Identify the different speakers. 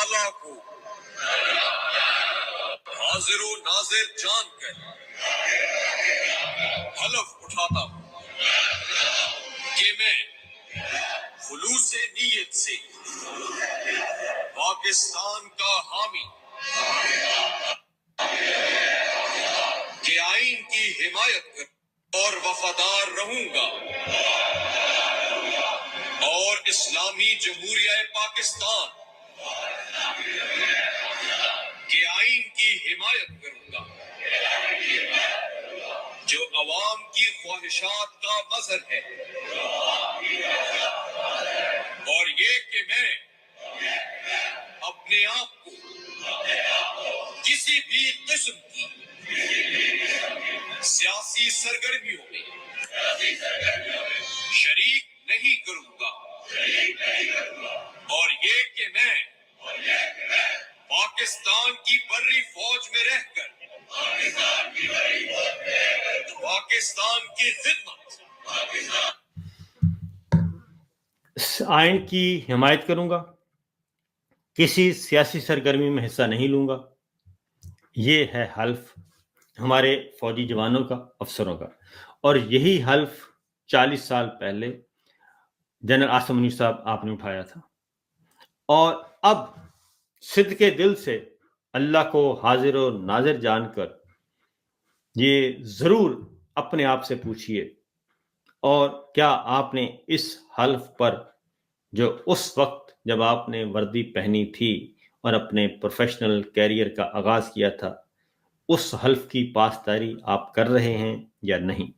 Speaker 1: تعالیٰ کو حاضر و ناظر جان کر حلف اٹھاتا ہوں کہ میں خلوص نیت سے پاکستان کا حامی کے آئین کی حمایت کر اور وفادار رہوں گا اور اسلامی جمہوریہ پاکستان کے آئین کی حمایت کروں گا جو عوام کی خواہشات کا مظہر ہے، اور یہ کہ میں اپنے آپ کو کسی بھی قسم کی سیاسی سرگرمیوں میں شریک نہیں کروں گا، اور یہ کہ میں پاکستان کی بری فوج میں رہ کر پاکستان کی خدمت
Speaker 2: اس آئین کی حمایت کروں گا، کسی سیاسی سرگرمی میں حصہ نہیں لوں گا۔ یہ ہے حلف ہمارے فوجی جوانوں کا، افسروں کا، اور یہی حلف 40 سال پہلے جنرل عاصم منیر صاحب آپ نے اٹھایا تھا۔ اور اب صدق دل سے اللہ کو حاضر و ناظر جان کر یہ ضرور اپنے آپ سے پوچھئے، اور کیا آپ نے اس حلف پر جو اس وقت جب آپ نے وردی پہنی تھی اور اپنے پروفیشنل کیریئر کا آغاز کیا تھا، اس حلف کی پاسداری آپ کر رہے ہیں یا نہیں؟